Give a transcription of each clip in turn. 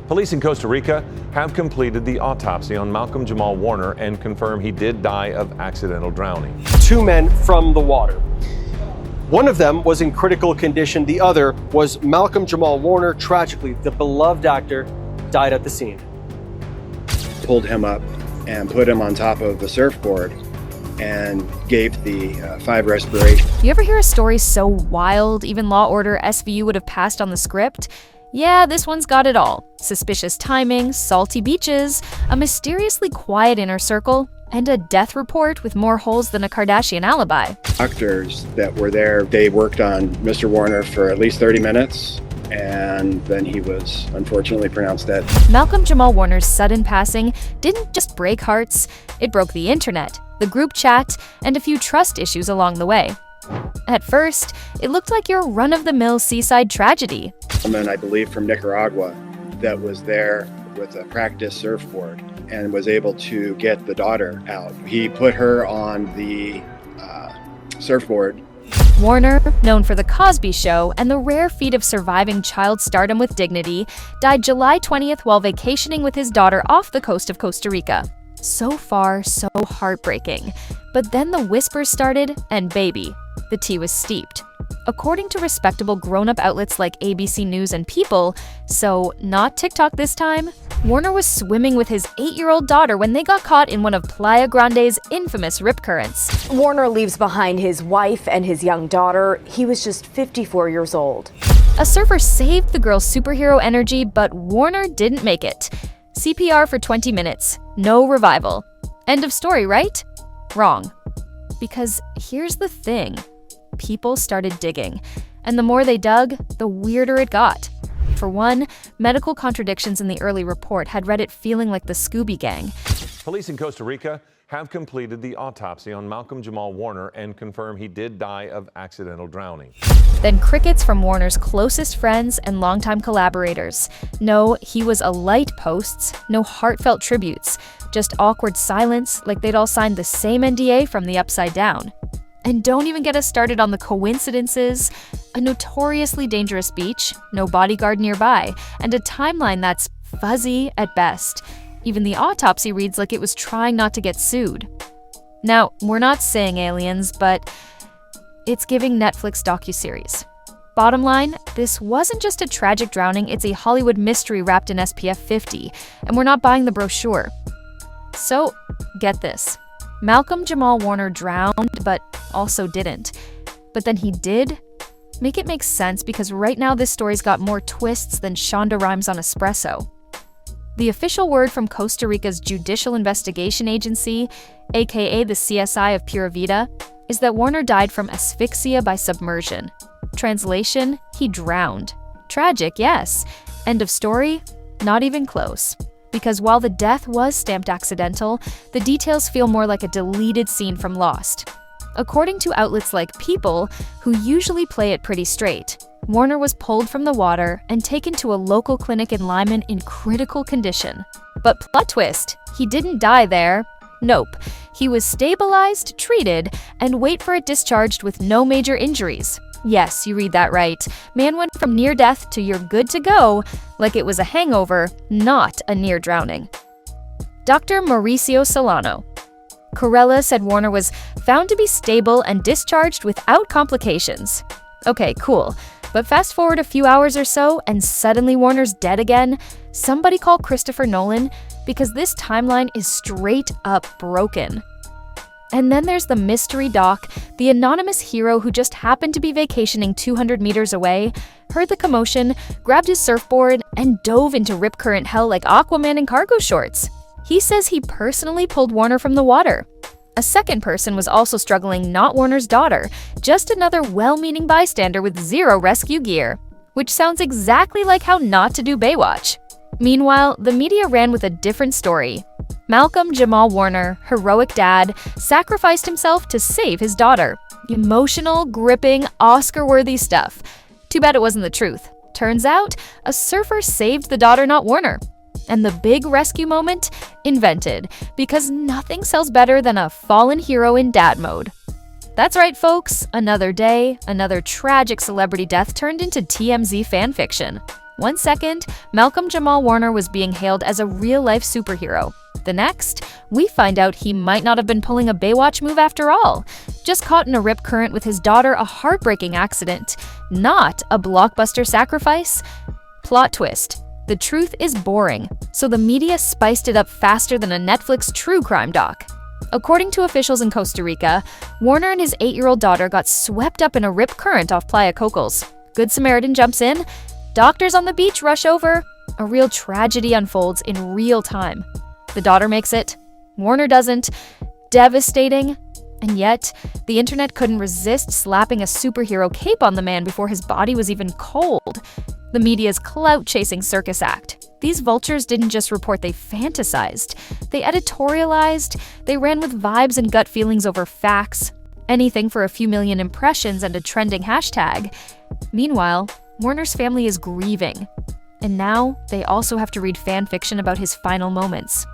Police in Costa Rica have completed the autopsy on Malcolm-Jamal Warner and confirm he did die of accidental drowning. Two men from the water. One of them was in critical condition. The other was Malcolm-Jamal Warner. Tragically, the beloved actor died at the scene. Pulled him up and put him on top of the surfboard and gave the 5 respiration. You ever hear a story so wild, even Law Order SVU would have passed on the script? Yeah, this one's got it all. Suspicious timing, salty beaches, a mysteriously quiet inner circle, and a death report with more holes than a Kardashian alibi. Doctors that were there, they worked on Mr. Warner for at least 30 minutes, and then he was unfortunately pronounced dead. Malcolm-Jamal Warner's sudden passing didn't just break hearts, it broke the internet, the group chat, and a few trust issues along the way. At first, it looked like your run-of-the-mill seaside tragedy. A man, I believe, from Nicaragua that was there with a practice surfboard and was able to get the daughter out. He put her on the surfboard. Warner, known for The Cosby Show and the rare feat of surviving child stardom with dignity, died July 20th while vacationing with his daughter off the coast of Costa Rica. So far, so heartbreaking. But then the whispers started, and baby, the tea was steeped. According to respectable grown-up outlets like ABC News and People, so not TikTok this time, Warner was swimming with his 8-year-old daughter when they got caught in one of Playa Grande's infamous rip currents. Warner leaves behind his wife and his young daughter. He was just 54 years old. A surfer saved the girl's superhero energy, but Warner didn't make it. CPR for 20 minutes, no revival. End of story, right? Wrong. Because here's the thing. People started digging, and the more they dug, the weirder it got. For one, medical contradictions in the early report had Reddit feeling like the Scooby Gang. Police in Costa Rica have completed the autopsy on Malcolm-Jamal Warner and confirm he did die of accidental drowning. Then crickets from Warner's closest friends and longtime collaborators. No, he was a light posts, no heartfelt tributes, just awkward silence like they'd all signed the same NDA from the Upside Down. And don't even get us started on the coincidences. A notoriously dangerous beach, no bodyguard nearby, and a timeline that's fuzzy at best. Even the autopsy reads like it was trying not to get sued. Now, we're not saying aliens, but it's giving Netflix docuseries. Bottom line, this wasn't just a tragic drowning, it's a Hollywood mystery wrapped in SPF 50, and we're not buying the brochure. So, get this. Malcolm-Jamal Warner drowned, but also didn't. But then he did? Make it make sense, because right now this story's got more twists than Shonda Rhimes on espresso. The official word from Costa Rica's Judicial Investigation Agency, aka the CSI of Pura Vida, is that Warner died from asphyxia by submersion. Translation, he drowned. Tragic, yes. End of story? Not even close. Because while the death was stamped accidental, the details feel more like a deleted scene from Lost. According to outlets like People, who usually play it pretty straight, Warner was pulled from the water and taken to a local clinic in Lyman in critical condition. But plot twist, he didn't die there. Nope. He was stabilized, treated, and wait for it discharged with no major injuries. Yes, you read that right. Man went from near death to you're good to go, like it was a hangover, not a near drowning. Dr. Mauricio Solano. Corella said Warner was found to be stable and discharged without complications. Okay, cool. But fast forward a few hours or so, and suddenly Warner's dead again. Somebody call Christopher Nolan, because this timeline is straight up broken. And then there's the mystery doc, the anonymous hero who just happened to be vacationing 200 meters away, heard the commotion, grabbed his surfboard, and dove into rip current hell like Aquaman in cargo shorts. He says he personally pulled Warner from the water. A second person was also struggling, not Warner's daughter, just another well-meaning bystander with zero rescue gear, which sounds exactly like how not to do Baywatch. Meanwhile, the media ran with a different story. Malcolm-Jamal Warner, heroic dad, sacrificed himself to save his daughter. Emotional, gripping, Oscar-worthy stuff. Too bad it wasn't the truth. Turns out, a surfer saved the daughter, not Warner. And the big rescue moment? Invented, because nothing sells better than a fallen hero in dad mode. That's right, folks. Another day, another tragic celebrity death turned into TMZ fanfiction. One second, Malcolm-Jamal Warner was being hailed as a real-life superhero. The next, we find out he might not have been pulling a Baywatch move after all. Just caught in a rip current with his daughter, a heartbreaking accident. Not a blockbuster sacrifice. Plot twist. The truth is boring, so the media spiced it up faster than a Netflix true crime doc. According to officials in Costa Rica, Warner and his 8-year-old daughter got swept up in a rip current off Playa Cocos. Good Samaritan jumps in. Doctors on the beach rush over. A real tragedy unfolds in real time. The daughter makes it. Warner doesn't. Devastating. And yet, the internet couldn't resist slapping a superhero cape on the man before his body was even cold. The media's clout-chasing circus act. These vultures didn't just report, they fantasized. They editorialized. They ran with vibes and gut feelings over facts. Anything for a few million impressions and a trending hashtag. Meanwhile, Warner's family is grieving. And now, they also have to read fan fiction about his final moments.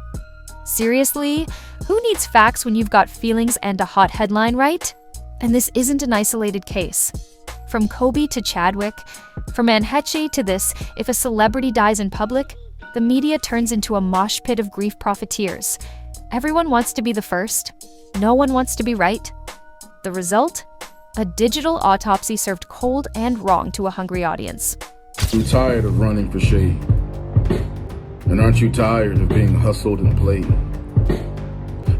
Seriously? Who needs facts when you've got feelings and a hot headline, right? And this isn't an isolated case. From Kobe to Chadwick, from Anheche to this, if a celebrity dies in public, the media turns into a mosh pit of grief profiteers. Everyone wants to be the first. No one wants to be right. The result? A digital autopsy served cold and wrong to a hungry audience. I'm tired of running for shade. And aren't you tired of being hustled and played?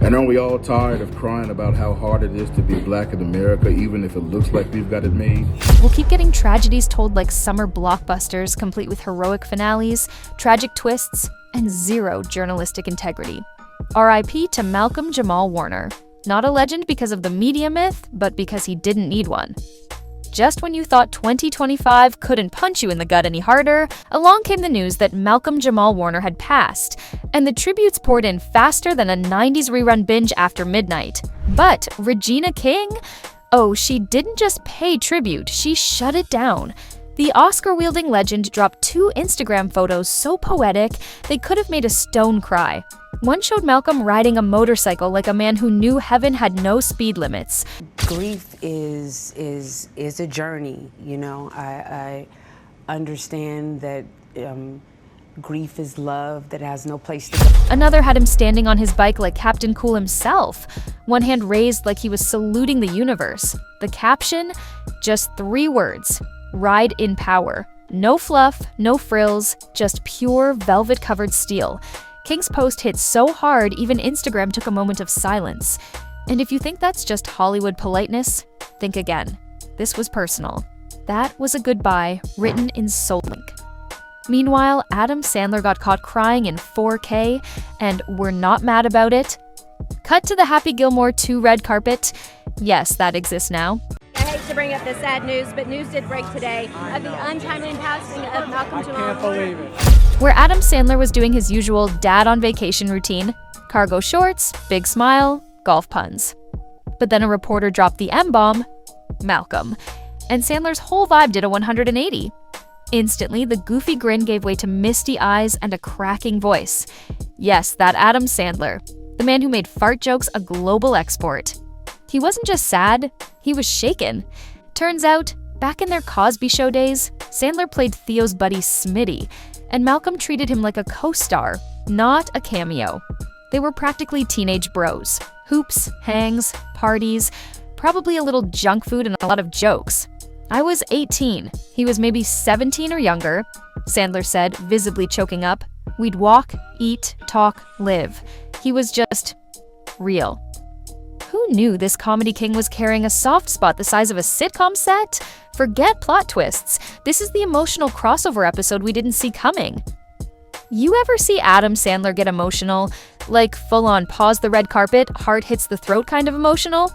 And aren't we all tired of crying about how hard it is to be black in America, even if it looks like we've got it made? We'll keep getting tragedies told like summer blockbusters, complete with heroic finales, tragic twists, and zero journalistic integrity. R.I.P. to Malcolm-Jamal Warner. Not a legend because of the media myth, but because he didn't need one. Just when you thought 2025 couldn't punch you in the gut any harder, along came the news that Malcolm-Jamal Warner had passed, and the tributes poured in faster than a 90s rerun binge after midnight. But Regina King? Oh, she didn't just pay tribute, she shut it down. The Oscar-wielding legend dropped 2 Instagram photos so poetic they could have made a stone cry. One showed Malcolm riding a motorcycle like a man who knew heaven had no speed limits. Grief is a journey, you know. I understand that grief is love that has no place to go. Another had him standing on his bike like Captain Cool himself, one hand raised like he was saluting the universe. The caption? Just 3 words. Ride in power. No fluff, no frills, just pure velvet-covered steel. King's post hit so hard, even Instagram took a moment of silence. And if you think that's just Hollywood politeness, think again. This was personal. That was a goodbye written in soul ink. Meanwhile, Adam Sandler got caught crying in 4K, and we're not mad about it. Cut to the Happy Gilmore 2 red carpet. Yes, that exists now. I hate to bring up the sad news, but news did break today of the untimely passing of Malcolm-Jamal Warner. Where Adam Sandler was doing his usual dad on vacation routine, cargo shorts, big smile, golf puns. But then a reporter dropped the M-bomb, Malcolm, and Sandler's whole vibe did a 180. Instantly, the goofy grin gave way to misty eyes and a cracking voice. Yes, that Adam Sandler, the man who made fart jokes a global export. He wasn't just sad, he was shaken. Turns out, back in their Cosby Show days, Sandler played Theo's buddy Smitty, and Malcolm treated him like a co-star, not a cameo. They were practically teenage bros. Hoops, hangs, parties, probably a little junk food and a lot of jokes. I was 18. He was maybe 17 or younger, Sandler said, visibly choking up. We'd walk, eat, talk, live. He was just real. Who knew this comedy king was carrying a soft spot the size of a sitcom set? Forget plot twists. This is the emotional crossover episode we didn't see coming. You ever see Adam Sandler get emotional? Like full-on pause the red carpet, heart hits the throat kind of emotional?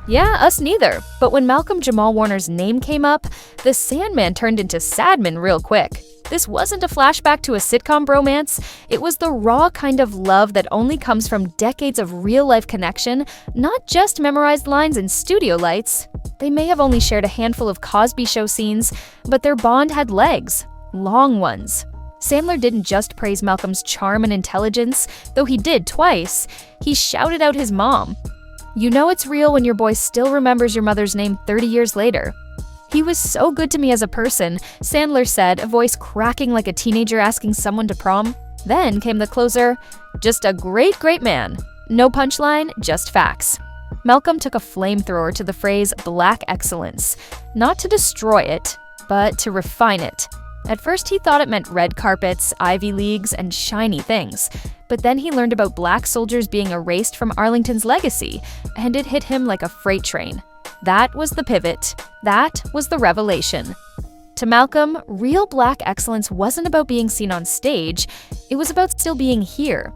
Yeah, us neither. But when Malcolm-Jamal Warner's name came up, the Sandman turned into Sadman real quick. This wasn't a flashback to a sitcom bromance. It was the raw kind of love that only comes from decades of real-life connection, not just memorized lines and studio lights. They may have only shared a handful of Cosby Show scenes, but their bond had legs. Long ones. Sandler didn't just praise Malcolm's charm and intelligence, though he did twice. He shouted out his mom. You know it's real when your boy still remembers your mother's name 30 years later. "He was so good to me as a person," Sandler said, a voice cracking like a teenager asking someone to prom. Then came the closer, "Just a great, great man." No punchline, just facts. Malcolm took a flamethrower to the phrase black excellence, not to destroy it, but to refine it. At first, he thought it meant red carpets, Ivy Leagues, and shiny things. But then he learned about black soldiers being erased from Arlington's legacy, and it hit him like a freight train. That was the pivot. That was the revelation. To Malcolm, real black excellence wasn't about being seen on stage, it was about still being here.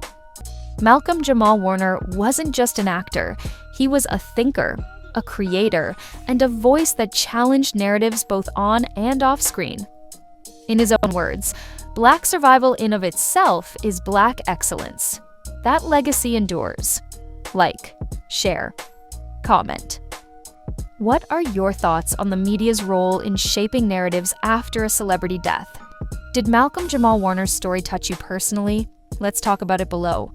Malcolm-Jamal Warner wasn't just an actor, he was a thinker, a creator, and a voice that challenged narratives both on and off screen. In his own words, black survival in of itself is black excellence. That legacy endures. Like, share, comment. What are your thoughts on the media's role in shaping narratives after a celebrity death? Did Malcolm-Jamal Warner's story touch you personally? Let's talk about it below.